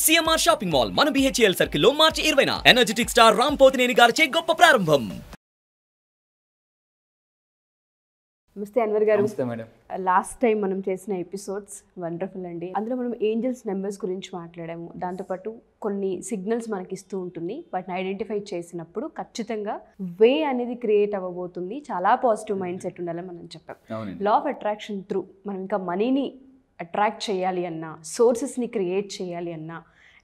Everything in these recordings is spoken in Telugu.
సిఎంఆర్ షాపింగ్ మాల్ మన బిహెచ్ఎల్ సర్కిల్ లో మార్చి 20న ఎనర్జెటిక్ స్టార్ రామ్ పోతినేని గారిచే గొప్ప ప్రారంభం. నమస్తే అన్వర్ గారు. నమస్తే మేడం. లాస్ట్ టైం మనం చేసిన ఎపిసోడ్స్ వండర్ఫుల్ అండి. అందులో మనం ఏంజల్స్ నెంబర్స్ గురించి మాట్లాడాము. దాంతోపాటు కొన్ని సిగ్నల్స్ మనకి ఇస్తూ ఉంటుంది. వాటిని ఐడెంటిఫై చేసినప్పుడు ఖచ్చితంగా వే అనేది క్రియేట్ అవ్వబోతుంది. చాలా పాజిటివ్ మైండ్ సెట్ ఉండాలని మనం చెప్పాం. లా ఆఫ్ అట్రాక్షన్ త్రూ మనం ఇంకా మనీని అట్రాక్ట్ చేయాలి అన్నా, సోర్సెస్ని క్రియేట్ చేయాలి అన్నా,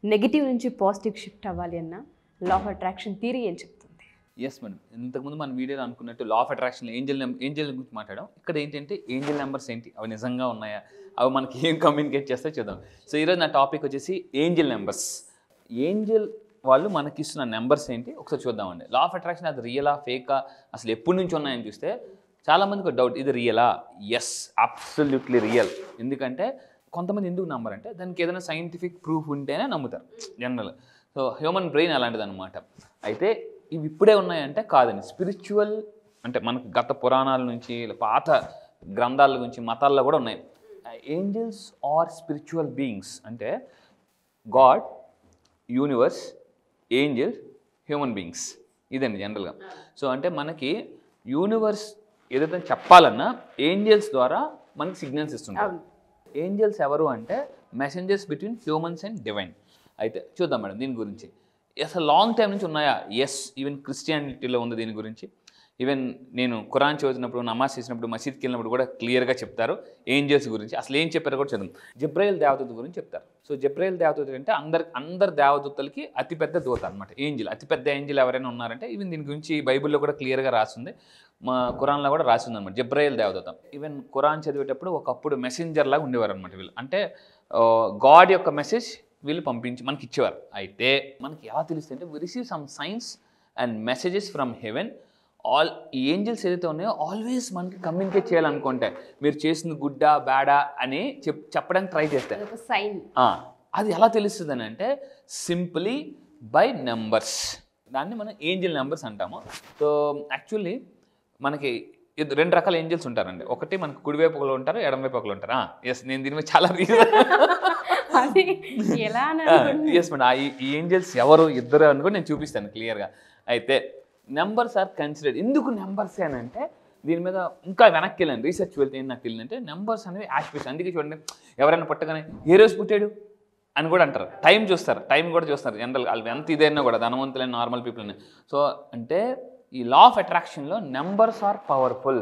నెగిటివ్ నుంచి పాజిటివ్ షిఫ్ట్ అవ్వాలి అన్నా లా ఆఫ్ అట్రాక్షన్ థియరీ ఏం చెప్తుంది? ఎస్ మేడం, ఇంతకుముందు మన వీడియోలో అనుకున్నట్టు లా ఆఫ్ అట్రాక్షన్ ఏంజల్ గురించి మాట్లాడడం. ఇక్కడ ఏంటంటే ఏంజల్ నెంబర్స్ ఏంటి, అవి నిజంగా ఉన్నాయా, అవి మనకి ఏం కమ్యూనికేట్ చేస్తే చూద్దాం. సో ఈరోజు నా టాపిక్ వచ్చేసి ఏంజల్ నెంబర్స్. ఏంజల్ వాళ్ళు మనకి ఇస్తున్న నెంబర్స్ ఏంటి ఒకసారి చూద్దామండి. లా ఆఫ్ అట్రాక్షన్ అది రియలా ఫేకా, అసలు ఎప్పటి నుంచి ఉన్నాయని చూస్తే చాలామందికి ఒక డౌట్, ఇది రియలా? Yes, absolutely real. ఎందుకంటే కొంతమంది ఎందుకు నమ్మరంటే దానికి ఏదైనా సైంటిఫిక్ ప్రూఫ్ ఉంటేనే నమ్ముతారు జనరల్. సో హ్యూమన్ బ్రెయిన్ అలాంటిది అనమాట. అయితే ఇవి ఇప్పుడే ఉన్నాయంటే కాదండి. స్పిరిచువల్ అంటే మనకు గత పురాణాల నుంచి, పాత గ్రంథాల గురించి, మతాల్లో కూడా ఉన్నాయి. ఏంజల్స్ ఆర్ స్పిరిచువల్ బీయింగ్స్ అంటే God, universe, Angel, human beings, ఇదండి జనరల్గా. సో అంటే మనకి యూనివర్స్ ఏదైతే చెప్పాలన్నా ఏంజల్స్ ద్వారా మనకి సిగ్నల్స్ ఇస్తుంటారు. ఏంజల్స్ ఎవరు అంటే messengers between humans and divine. అయితే చూద్దాం మేడం దీని గురించి. అసలు లాంగ్ టైం నుంచి ఉన్నాయా? ఎస్, ఈవెన్ క్రిస్టియానిటీలో ఉంది దీని గురించి. ఈవెన్ నేను ఖురాన్ చదివినప్పుడు, నమాజ్ చేసినప్పుడు, మసీద్కి వెళ్ళినప్పుడు కూడా క్లియర్గా చెప్తారు ఏంజల్స్ గురించి. అసలు ఏం చెప్పారో కూడా చదువు. జిబ్రాయిల్ దేవదూత గురించి చెప్తారు. సో జిబ్రాయిల్ దేవదూత అంటే అందరు దేవదూతలకి అతిపెద్ద దూత అనమాట ఏంజల్. అతిపెద్ద ఏంజల్ ఎవరైనా ఉన్నారంటే ఈవెన్ దీని గురించి బైబిల్లో కూడా క్లియర్గా రాసింది, మా ఖురాన్లో కూడా రాసింది అనమాట, జిబ్రాయిల్ దేవదూత. ఈవెన్ ఖురాన్ చదివేటప్పుడు ఒకప్పుడు మెసెంజర్ లాగా ఉండేవారు అనమాట వీళ్ళు. అంటే గాడ్ యొక్క మెసేజ్ వీళ్ళు పంపించి మనకి ఇచ్చేవారు. అయితే మనకి ఎలా తెలుస్తుంది అంటే we receive some signs and messages from heaven. All ఈ ఏంజల్స్ ఏదైతే ఉన్నాయో ఆల్వేస్ మనకి కమ్యూనికేట్ చేయాలనుకుంటే మీరు చేసింది గుడ్డా బ్యాడా అని చెప్పడానికి ట్రై చేస్తారు. అది ఎలా తెలుస్తుంది అని అంటే సింప్లీ బై నెంబర్స్. దాన్ని మనం ఏంజల్ నెంబర్స్ అంటాము. సో యాక్చువల్లీ మనకి రెండు రకాల ఏంజల్స్ ఉంటారండి. ఒకటి మనకు కుడివైపు ఒకరు ఉంటారు, ఎడమవైపు ఒకరు ఉంటారు. ఎస్, నేను దీని మీద చాలా ఎస్ మేడం, ఈ ఏంజల్స్ ఎవరు ఇద్దరు అని కూడా నేను చూపిస్తాను క్లియర్గా. అయితే నెంబర్స్ ఆర్ కన్సిడర్డ్. ఎందుకు నెంబర్స్ అని అంటే దీని మీద ఇంకా వెనక్కి వెళ్ళండి, రీసెర్చ్ వెళ్తే ఏం నాకు తెలియదంటే నెంబర్స్ అనేవి యాస్పిష్. అందుకే చూడండి, ఎవరైనా పుట్టగానే ఏ రోజు పుట్టాడు అని కూడా అంటారు. టైం చూస్తారు, టైం కూడా చూస్తారు జనరల్. వాళ్ళు ఎంత ఇదైనా కూడా ధనవంతులైన నార్మల్ పీపుల్ అని. సో అంటే ఈ లా ఆఫ్ అట్రాక్షన్లో numbers are powerful.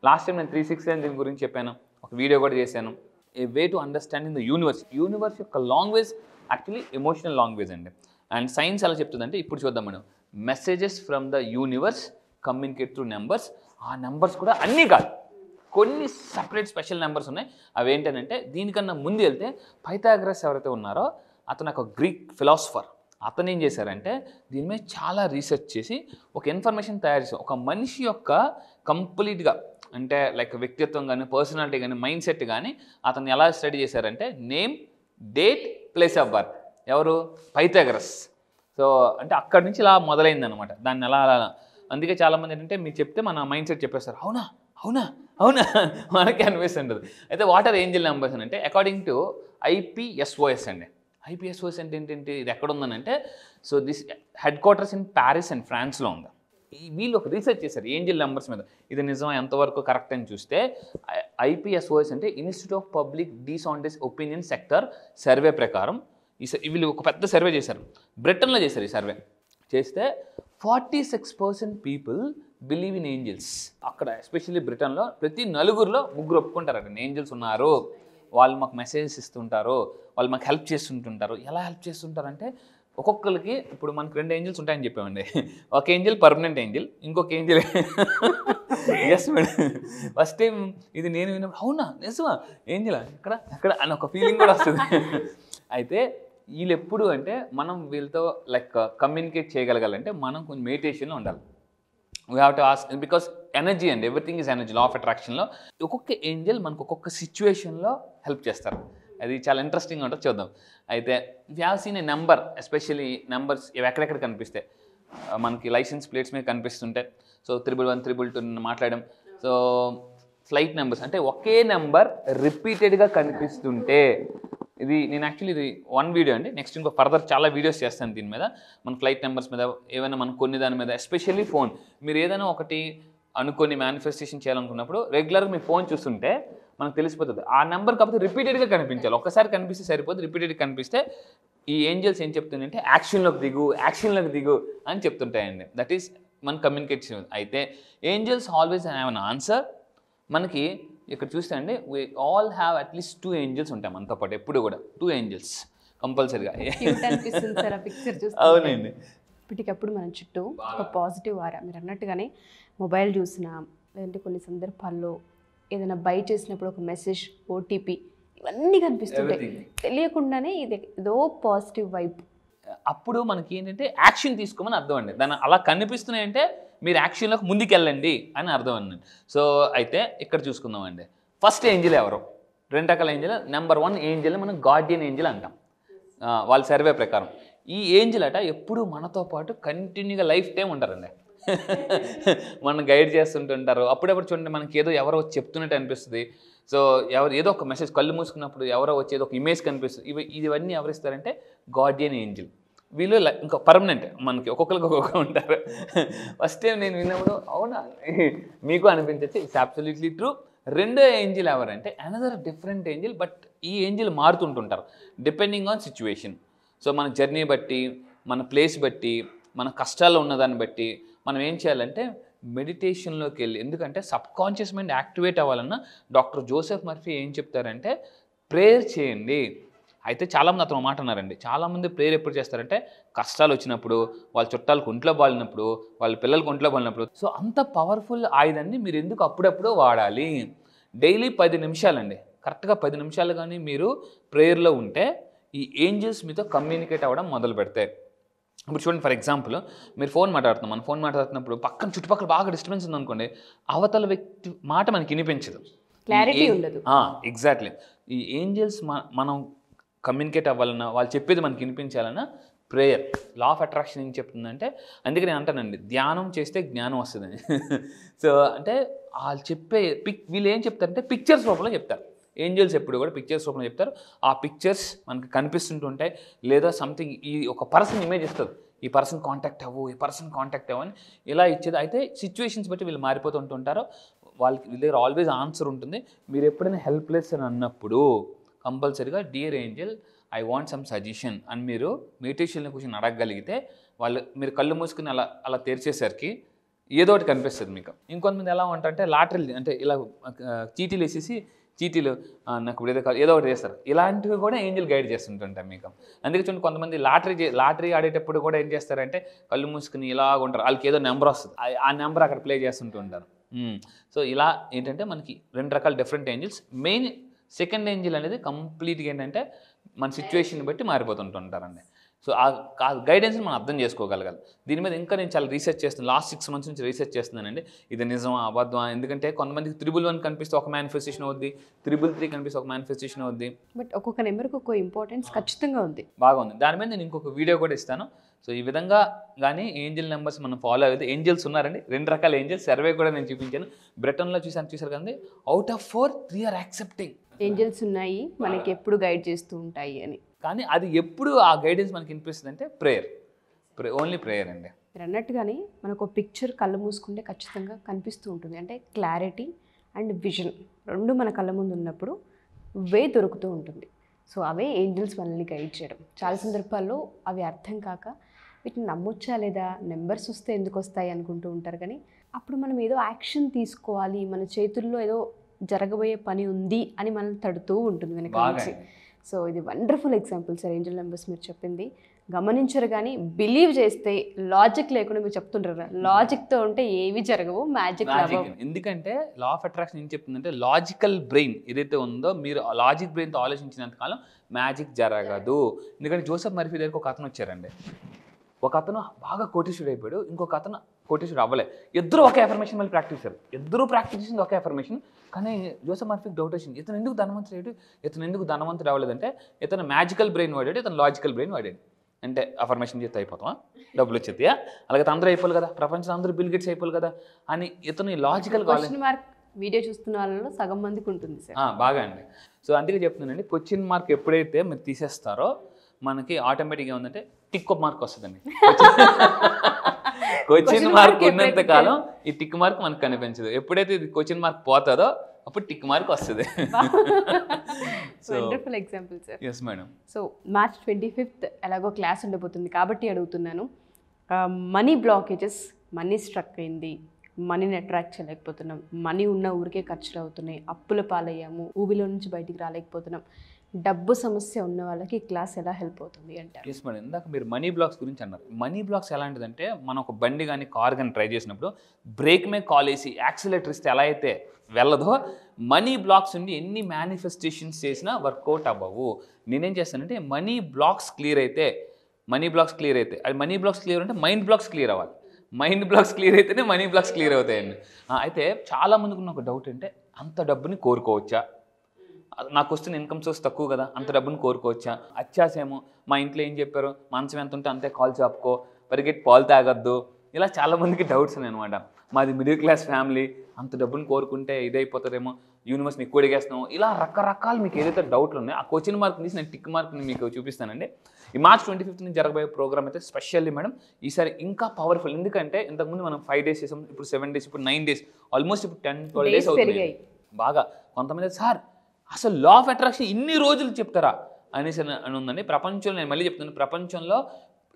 Last time నేను 369 దీని గురించి చెప్పాను, ఒక వీడియో కూడా చేశాను. A way to understanding the universe. Universe యొక్క లాంగ్వేజ్ యాక్చువల్లీ ఎమోషనల్ లాంగ్వేజ్ అండి. అండ్ సైన్స్ ఎలా చెప్తుందంటే ఇప్పుడు చూద్దాం మనం. Messages from the universe communicate through numbers. ఆ నెంబర్స్ కూడా అన్నీ కాదు, కొన్ని సపరేట్ స్పెషల్ నెంబర్స్ ఉన్నాయి. అవి ఏంటంటే దీనికన్నా ముందు వెళ్తే పైథాగరస్ ఎవరైతే ఉన్నారో అతను ఒక గ్రీక్ ఫిలాసఫర్. అతను ఏం చేశారంటే దీని మీద చాలా రీసెర్చ్ చేసి ఒక ఇన్ఫర్మేషన్ తయారు చేశారు. ఒక మనిషి యొక్క కంప్లీట్గా అంటే లైక్ వ్యక్తిత్వం కానీ, పర్సనాలిటీ కానీ, మైండ్ సెట్ కానీ అతను ఎలా స్టడీ చేశారంటే name, date, place of birth. ఎవరు? పైథాగరస్. సో అంటే అక్కడి నుంచి ఇలా మొదలైంది అనమాట. దాన్ని అలా అందుకే చాలామంది ఏంటంటే మీరు చెప్తే మన మైండ్ సెట్ చెప్పేస్తారు, అవునా అవునా అవునా మనకి అనిపిస్తుంటుంది. అయితే వాట్ ఆర్ ఏంజల్ నెంబర్స్ అని అంటే అకార్డింగ్ టు IPSOS అండి. IPSOS అంటే ఏంటంటే ఇది ఎక్కడ ఉందనంటే, so this headquarters in Paris and ఫ్రాన్స్లో ఉంది. వీళ్ళు ఒక రీసెర్చ్ చేశారు ఏంజల్ నెంబర్స్ మీద. ఇది నిజం ఎంతవరకు కరెక్ట్ అని చూస్తే IPSOS అంటే ఇన్స్టిట్యూట్ ఆఫ్ పబ్లిక్ డిసాండెస్ ఒపీనియన్ సెక్టర్ సర్వే ప్రకారం వీళ్ళు ఒక పెద్ద సర్వే చేశారు. బ్రిటన్లో చేశారు ఈ సర్వే. చేస్తే 46% పీపుల్ బిలీవ్ ఇన్ ఏంజల్స్. అక్కడ ఎస్పెషల్లీ బ్రిటన్లో ప్రతి నలుగురిలో ముగ్గురు ఒప్పుకుంటారండి ఏంజల్స్ ఉన్నారు, వాళ్ళు మాకు మెసేజెస్ ఇస్తుంటారు, వాళ్ళు మాకు హెల్ప్ చేస్తుంటుంటారు. ఎలా హెల్ప్ చేస్తుంటారంటే ఒక్కొక్కరికి ఇప్పుడు మనకు 2 ఏంజల్స్ ఉంటాయని చెప్పామండి. ఒక ఏంజల్ పర్మనెంట్ ఏంజల్, ఇంకొక angel yes madam. First time ఇది నేను విన్నప్పుడు అవునా నిజమా ఏంజలా ఎక్కడ ఎక్కడ అని ఒక ఫీలింగ్ కూడా వస్తుంది. అయితే వీళ్ళు ఎప్పుడు అంటే మనం వీళ్ళతో లైక్ కమ్యూనికేట్ చేయగలగాలంటే మనం కొంచెం మెడిటేషన్లో ఉండాలి. We have to ask because energy అండి, everything is energy. Law of అట్రాక్షన్లో ఒక్కొక్క ఏంజల్ మనకు ఒక్కొక్క సిచ్యువేషన్లో హెల్ప్ చేస్తారు. అది చాలా ఇంట్రెస్టింగ్గా ఉంటుంది, చూద్దాం. అయితే we have seen a number, especially numbers ఇవి ఎక్కడెక్కడ కనిపిస్తాయి మనకి లైసెన్స్ ప్లేట్స్ మీద కనిపిస్తుంటాయి. సో 111, 222 మాట్లాడడం. సో ఫ్లైట్ నెంబర్స్ అంటే ఒకే నెంబర్ రిపీటెడ్గా కనిపిస్తుంటే ఇది నేను యాక్చువల్లీ ఇది వన్ వీడియో అండి. నెక్స్ట్ ఇంకో ఫర్దర్ చాలా వీడియోస్ చేస్తాను దీని మీద, మన ఫ్లైట్ నెంబర్స్ మీద, ఏమైనా మనం కొన్ని దాని మీద, ఎస్పెషల్లీ ఫోన్. మీరు ఏదైనా ఒకటి అనుకొని మేనిఫెస్టేషన్ చేయాలనుకున్నప్పుడు రెగ్యులర్గా మీ ఫోన్ చూస్తుంటే మనకు తెలిసిపోతుంది ఆ నెంబర్. కాకపోతే రిపీటెడ్గా కనిపించాలి. ఒక్కసారి కనిపిస్తే సరిపోదు, రిపీటెడ్గా కనిపిస్తే ఈ ఏంజల్స్ ఏం చెప్తుందంటే యాక్షన్లోకి దిగు అని చెప్తుంటాయండి. దట్ ఈస్ మన కమ్యూనికేషన్. అయితే angels always have an answer. మనకి ఇక్కడ చూస్తే అండి we all have at least 2 angels ఉంటాయి మనతో పాటు ఎప్పుడు కూడా. 2 ఏంజల్స్ కంపల్సరీగా. అవునండి. ఇప్పటికప్పుడు మన చుట్టూ ఒక పాజిటివ్ ఆరా, మీరు అన్నట్టుగానే మొబైల్ చూసినా లేదంటే కొన్ని సందర్భాల్లో ఏదైనా బై చేసినప్పుడు ఒక మెసేజ్, ఓటీపీ, ఇవన్నీ కనిపిస్తుంటాయి. తెలియకుండానే ఇది ఏదో పాజిటివ్ వైబ్. అప్పుడు మనకి ఏంటంటే యాక్షన్ తీసుకోమని అర్థం అండి. దాన్ని అలా కనిపిస్తున్నాయంటే మీరు యాక్షన్లోకి ముందుకెళ్ళండి అని అర్థం అండి. సో అయితే ఇక్కడ చూసుకుందామండి. ఫస్ట్ ఏంజల్ ఎవరు? 2 రకాల ఏంజల్. నెంబర్ 1 ఏంజల్ మనం గార్డియన్ ఏంజల్ అంటాం వాళ్ళ సర్వే ప్రకారం. ఈ ఏంజల్ అట ఎప్పుడు మనతో పాటు కంటిన్యూగా లైఫ్ టైం ఉంటారండి. మనం గైడ్ చేస్తుంటుంటారు. అప్పుడప్పుడు చూడండి మనకి ఏదో ఎవరో వచ్చి చెప్తున్నట్టు అనిపిస్తుంది. సో ఏదో ఒక మెసేజ్ కళ్ళు మూసుకున్నప్పుడు ఎవరో వచ్చేది ఒక ఇమేజ్ కనిపిస్తుంది. ఇవన్నీ ఎవరిస్తారంటే గార్డియన్ ఏంజల్. వీళ్ళు ఇంకా పర్మనెంట్, మనకి ఒక్కొక్కరికి ఒక్కొక్క ఉంటారు. ఫస్ట్ టైం నేను విన్నప్పుడు అవునా మీకు అనిపించచ్చు, ఇట్స్ అబ్సల్యూట్లీ ట్రూ. రెండో ఏంజల్ ఎవరంటే అనదర్ డిఫరెంట్ ఏంజల్. బట్ ఈ ఏంజల్ మారుతుంటుంటారు డిపెండింగ్ ఆన్ సిచ్యువేషన్. సో మన జర్నీ బట్టి, మన ప్లేస్ బట్టి, మన కష్టాల్లో ఉన్నదాన్ని బట్టి మనం ఏం చేయాలంటే మెడిటేషన్లోకి వెళ్ళి, ఎందుకంటే సబ్ కాన్షియస్ మైండ్ యాక్టివేట్ అవ్వాలన్నా డాక్టర్ జోసెఫ్ మర్ఫీ ఏం చెప్తారంటే ప్రేయర్ చేయండి. అయితే చాలామంది అతను మాట అన్నారండి. చాలామంది ప్రేయర్ ఎప్పుడు చేస్తారంటే కష్టాలు వచ్చినప్పుడు, వాళ్ళ చుట్టాలకు ఒంట్లో బాలినప్పుడు, వాళ్ళ పిల్లలకు ఒంట్లో బాలినప్పుడు. సో అంత పవర్ఫుల్ ఆయుధాన్ని మీరు ఎందుకు అప్పుడప్పుడు వాడాలి? డైలీ 10 నిమిషాలండి, కరెక్ట్గా 10 నిమిషాలు కానీ మీరు ప్రేయర్లో ఉంటే ఈ ఏంజల్స్ మీతో కమ్యూనికేట్ అవ్వడం మొదలు పెడతాయి. ఇప్పుడు చూడండి, ఫర్ ఎగ్జాంపుల్ మీరు ఫోన్ మాట్లాడుతున్నాం, మన ఫోన్ మాట్లాడుతున్నప్పుడు పక్కన చుట్టుపక్కల బాగా డిస్టర్బెన్స్ ఉందనుకోండి, అవతల వ్యక్తి మాట మనకి వినిపించదు, క్లారిటీ ఉండదు. ఎగ్జాక్ట్లీ. ఈ ఏంజల్స్ మనం కమ్యూనికేట్ అవ్వాలన్నా, వాళ్ళు చెప్పేది మనకి వినిపించాలన్నా ప్రేయర్. లా ఆఫ్ అట్రాక్షన్ ఏం చెప్తుందంటే, అందుకే నేను అంటానండి ధ్యానం చేస్తే జ్ఞానం వస్తుందని. సో అంటే వాళ్ళు చెప్పే వీళ్ళు ఏం చెప్తారంటే పిక్చర్స్ రూపంలో చెప్తారు. ఏంజల్స్ ఎప్పుడు కూడా పిక్చర్స్ రూపంలో చెప్తారు. ఆ పిక్చర్స్ మనకి కనిపిస్తుంటుంటాయి. లేదా సంథింగ్ ఈ ఒక పర్సన్ ఇమేజ్ ఇస్తుంది, ఈ పర్సన్ కాంటాక్ట్ అవ్వు, ఈ పర్సన్ కాంటాక్ట్ అవ్వు అని ఇలా ఇచ్చేది. అయితే సిచ్యువేషన్స్ బట్టి వీళ్ళు మారిపోతుంటుంటారు. వీళ్ళ దగ్గర ఆల్వేస్ ఆన్సర్ ఉంటుంది. మీరు ఎప్పుడైనా హెల్ప్లెస్ అని అన్నప్పుడు కంపల్సరీగా dear Angel I want some suggestion అని మీరు మెడిటేషన్లో కూర్చొని అడగగలిగితే మీరు కళ్ళు మూసుకుని అలా తెరిచేసరికి ఏదో ఒకటి కనిపిస్తుంది మీకు. ఇంకొంతమంది ఎలా ఉంటారంటే లాటరీలు, అంటే ఇలా చీటీలు వేసేసి చీటీలు నాకు ఇప్పుడు ఏదో ఒకటి చేస్తారు. ఇలాంటివి కూడా ఏంజల్ గైడ్ చేస్తుంటుంటారు మీకు. అందుకే చూడండి, కొంతమంది లాటరీ ఆడేటప్పుడు కూడా ఏం చేస్తారంటే కళ్ళు మూసుకుని ఇలాగ ఉంటారు. వాళ్ళకి ఏదో నెంబర్ వస్తుంది, ఆ నెంబర్ అక్కడ ప్లే చేస్తుంటూ ఉంటారు. సో ఇలా ఏంటంటే మనకి 2 రకాల different angels. Main second Angel అనేది కంప్లీట్గా ఏంటంటే మన సిచ్యువేషన్ బట్టి మారిపోతుంటుంటారండి. సో ఆ గైడెన్స్ని మనం అర్థం చేసుకోగలగాలి. దీని మీద ఇంకా నేను చాలా రీసెర్చ్ చేస్తున్నాను. లాస్ట్ 6 months నుంచి రీసెర్చ్ చేస్తున్నానండి. ఇది నిజమా అబద్ధమా? ఎందుకంటే కొంతమందికి 311 కనిపిస్తే ఒక మేనిఫెస్టేషన్ అవుద్ది, 333 కనిపిస్తే ఒక మేనిఫెస్టేషన్ అవుద్ది. బట్ ఒక్కొక్క నెంబర్కి ఒక్కొక్క ఇంపార్టెన్స్ ఖచ్చితంగా ఉంది. బాగుంది. దాని మీద నేను ఇంకొక వీడియో కూడా ఇస్తాను. సో ఈ విధంగా కానీ ఏంజల్ నెంబర్స్ మనం ఫాలో అయితే, ఏంజల్స్ ఉన్నారండి 2 రకాల ఏంజల్స్. సర్వే కూడా నేను చూపించాను. బ్రిటన్లో చూసారు కదండి, out of 4 3 are accepting. Angels ఉన్నాయి, మనకి ఎప్పుడు గైడ్ చేస్తూ ఉంటాయి అని. కానీ అది ఎప్పుడు ఆ గైడెన్స్ మనకి వినిపిస్తుంది అంటే ప్రేయర్, ఓన్లీ ప్రేయర్ అండి. మీరు అన్నట్టుగానే మనకు పిక్చర్ కళ్ళు మూసుకుంటే ఖచ్చితంగా కనిపిస్తూ ఉంటుంది. అంటే క్లారిటీ అండ్ విజన్ 2 మన కళ్ళ ముందు ఉన్నప్పుడు దొరుకుతూ ఉంటుంది. సో అవే ఏంజల్స్ మనల్ని గైడ్ చేయడం. చాలా సందర్భాల్లో అవి అర్థం కాక వీటిని నమ్మొచ్చా లేదా, నెంబర్స్ వస్తే ఎందుకు వస్తాయి అనుకుంటూ ఉంటారు. కానీ అప్పుడు మనం ఏదో యాక్షన్ తీసుకోవాలి, మన చేతుల్లో ఏదో జరగబోయే పని ఉంది అని మనం తడుతూ ఉంటుంది వెనక నుంచి. సో ఇది wonderful example sir Angel numbers మీరు చెప్పింది. గమనించరు కానీ బిలీవ్ చేస్తే, లాజిక్ లేకుండా మీరు చెప్తుంటారు, లాజిక్తో ఉంటే ఏవి జరగవు, మ్యాజిక్. ఎందుకంటే లా ఆఫ్ అట్రాక్షన్ ఏం చెప్తుందంటే లాజికల్ బ్రెయిన్ ఏదైతే ఉందో, మీరు లాజిక్ బ్రెయిన్తో ఆలోచించినంత కాలం మ్యాజిక్ జరగదు. ఎందుకంటే జోసెఫ్ మర్ఫీ దగ్గరికి ఒక అతను వచ్చారండి. ఒక అతను బాగా కోటీశ్వరుడు అయిపోయాడు, ఇంకొక అతను కోటీశ్వరుడు అవ్వలే. ఇద్దరు ఒకే అఫర్మేషన్ మళ్ళీ ప్రాక్టీస్ చేశారు. ఇద్దరు ప్రాక్టీస్ చేసింది ఒకే అఫర్మేషన్. కానీ జోసెఫ్ మర్ఫీకి డౌట్ వచ్చింది, ఇతను ఎందుకు ధనవంతుడు అవ్వలేదంటే ఇతను మ్యాజికల్ బ్రెయిన్ వాడాడు, ఇతను లాజికల్ బ్రెయిన్ వాడాడు. అంటే అఫర్మేషన్ చేస్తే అయిపోతామా, డబ్బులు వచ్చేది, అలాగే అందరూ అయిపోవాలి కదా, ప్రపంచంలో అందరూ బిల్ గేట్స్ అయిపోవాలి కదా అని ఇతను లాజికల్ వీడియో చూస్తున్న వాళ్ళలో సగం మందికి ఉంటుంది సార్. బాగా అండి. సో అందుకే చెప్తున్నానండి, క్వశ్చన్ మార్క్ ఎప్పుడైతే మీరు తీసేస్తారో మనకి ఆటోమేటిక్గా ఉందంటే టిక్ మార్క్ వస్తుందండి. క్వశ్చన్ మార్క్ ఉన్నంత కాలం ఈ టిక్ మార్క్ మనకు కనిపించదు. ఎప్పుడైతే ఇది క్వశ్చన్ మార్క్ పోతుందో అప్పుడు టిక్ మార్క్ వస్తుంది. Wonderful example sir. Yes madam. So March 25th ఎలాగో క్లాస్ ఉండబోతుంది కాబట్టి అడుగుతున్నాను. మనీ బ్లాకేజెస్, మనీ స్ట్రక్ అయింది, మనీని అట్రాక్ట్ చేయలేకపోతున్నాం, మనీ ఉన్న ఊరికే ఖర్చులు అవుతున్నాయి, అప్పుల పాలయ్యాము, ఊబిలో నుంచి బయటికి రాలేకపోతున్నాం, డబ్బు సమస్య ఉన్న వాళ్ళకి ఈ క్లాస్ ఎలా హెల్ప్ అవుతుంది అంటారు? Yes madam. ఇందాక మీరు మనీ బ్లాక్స్ గురించి అన్నారు. మనీ బ్లాక్స్ ఎలాంటిదంటే మనం ఒక బండి కానీ కార్ కానీ ట్రై చేసినప్పుడు బ్రేక్ మీద కాల్ వేసి యాక్సిలేటర్ ఇస్తే ఎలా అయితే వెళ్ళదో, మనీ బ్లాక్స్ ఉండి ఎన్ని మేనిఫెస్టేషన్స్ చేసినా వర్కౌట్ అవ్వవు. నేనేం చేస్తానంటే మనీ బ్లాక్స్ క్లియర్ అయితే అది మనీ బ్లాక్స్ క్లియర్ అంటే మైండ్ బ్లాక్స్ క్లియర్ అవ్వాలి. మైండ్ బ్లాక్స్ క్లియర్ అయితేనే మనీ బ్లాక్స్ క్లియర్ అవుతాయండి. అయితే చాలామందికి ఉన్న ఒక డౌట్ అంటే అంత డబ్బుని కోరుకోవచ్చా, నాకు వస్తున్న ఇన్కమ్ సోర్స్ తక్కువ కదా, అంత డబ్బుని కోరుకోవచ్చా, అత్యాసేమో మా ఇంట్లో ఏం చెప్పారు, మంచం ఎంత ఉంటే అంతే కాల్ చాపుకో, పరిగెట్టి పాలు తాగొద్దు, ఇలా చాలామందికి డౌట్స్ ఉన్నాయి అనమాట. మాది మిడిల్ క్లాస్ ఫ్యామిలీ, అంత డబ్బుని కోరుకుంటే ఇదైపోతుందేమో, యూనివర్స్ని ఎక్కువ అడిగేస్తున్నాము, ఇలా రకరకాలు మీకు ఏదైతే డౌట్లు ఉన్నాయో ఆ క్వశ్చన్ మార్క్ తీసి నేను టిక్ మార్క్ని మీకు చూపిస్తానండి. ఈ మార్చ్ 25th నుంచి జరగబోయే ప్రోగ్రామ్ అయితే స్పెషల్లీ మేడం ఈసారి ఇంకా పవర్ఫుల్. ఎందుకంటే ఇంతకుముందు మనం 5 days చేసాం, ఇప్పుడు 7 days, ఇప్పుడు 9 days, ఆల్మోస్ట్ ఇప్పుడు 10-12 days అవుతుంది. బాగా కొంతమంది సార్ అసలు లా ఆఫ్ అట్రాక్షన్ ఇన్ని రోజులు చెప్తారా అనేసి అని ఉందండి. ప్రపంచంలో నేను మళ్ళీ చెప్తున్నాను, ప్రపంచంలో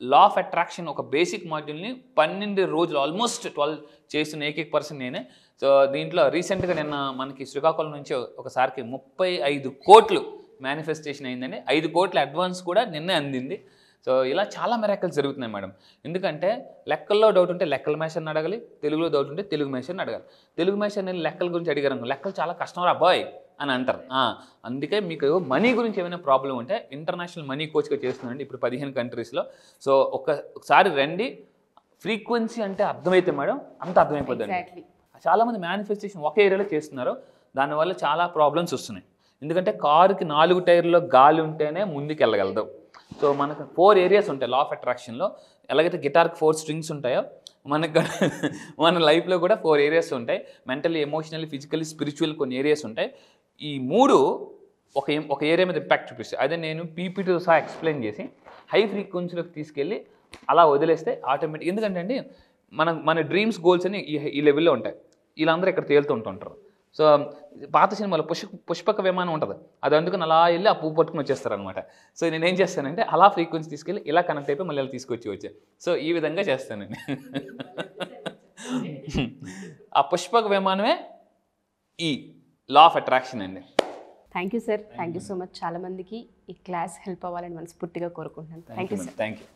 లా ఆఫ్ అట్రాక్షన్ ఒక బేసిక్ మాడ్యూల్ని 12 రోజులు ఆల్మోస్ట్ 12 చేస్తున్న ఏకైక పర్సన్ నేనే. సో దీంట్లో రీసెంట్గా నిన్న మనకి శ్రీకాకుళం నుంచి ఒకసారికి 35 కోట్లు మేనిఫెస్టేషన్ అయిందండి. 5 కోట్ల అడ్వాన్స్ కూడా నిన్నే అందింది. సో ఇలా చాలా మిరాకిల్స్ జరుగుతున్నాయి మేడం. ఎందుకంటే లెక్కల్లో డౌట్ ఉంటే లెక్కల మేషన్ని అడగాలి, తెలుగులో డౌట్ ఉంటే తెలుగు మేషన్ని అడగాలి. తెలుగు మేషన్ని లెక్కల గురించి అడిగారు, లెక్కలు చాలా కష్టం రా బాయ్ అని అంటారు. అందుకే మీకు మనీ గురించి ఏమైనా ప్రాబ్లం ఉంటే ఇంటర్నేషనల్ మనీ కోచ్గా చేస్తున్నానండి ఇప్పుడు 15 కంట్రీస్లో. సో ఒకసారి రండి, ఫ్రీక్వెన్సీ అంటే అర్థమైతే మేడం అంత అర్థమైపోద్దండి. చాలామంది మేనిఫెస్టేషన్ ఒక ఏరియాలో చేస్తున్నారు, దానివల్ల చాలా ప్రాబ్లమ్స్ వస్తున్నాయి. ఎందుకంటే కారుకి 4 టైర్లో గాలి ఉంటేనే ముందుకు వెళ్ళగలదు. సో మనకు 4 areas ఉంటాయి లా ఆఫ్ అట్రాక్షన్లో. ఎలాగైతే గిటార్కి 4 strings ఉంటాయో మనకు మన లైఫ్లో కూడా 4 areas ఉంటాయి. మెంటలీ, ఎమోషనల్లీ, ఫిజికల్లీ, స్పిరిచువల్ కొన్ని ఏరియాస్ ఉంటాయి. ఈ 3 ఒక ఏరియా మీద ఇంపాక్ట్ చూపిస్తాయి. అదే నేను పీపీటీతో సహా ఎక్స్ప్లెయిన్ చేసి హై ఫ్రీక్వెన్సీలోకి తీసుకెళ్ళి అలా వదిలేస్తే ఆటోమేటిక్. ఎందుకంటే అండి మన డ్రీమ్స్, గోల్స్ అని ఈ లెవెల్లో ఉంటాయి. వీళ్ళందరూ ఇక్కడ తేలుతూ ఉంటుంటారు. సో పాత సినిమాలో పుష్పక విమానం ఉంటుంది, అది అందుకని అలా వెళ్ళి ఆ పువ్వు పట్టుకుని వచ్చేస్తారనమాట. సో నేనేం చేస్తానంటే అలా ఫ్రీక్వెన్సీ తీసుకెళ్ళి ఇలా కనెక్ట్ అయిపోయి మళ్ళీ తీసుకొచ్చి సో ఈ విధంగా చేస్తానండి. ఆ పుష్పక విమానమే ఈ లా ఆఫ్ అట్రాక్షన్ అండి. Thank you sir, thank you so much. చాలా మందికి ఈ క్లాస్ హెల్ప్ అవ్వాలని మనస్ఫూర్తిగా కోరుకుంటున్నాను. Thank you sir. Thank you.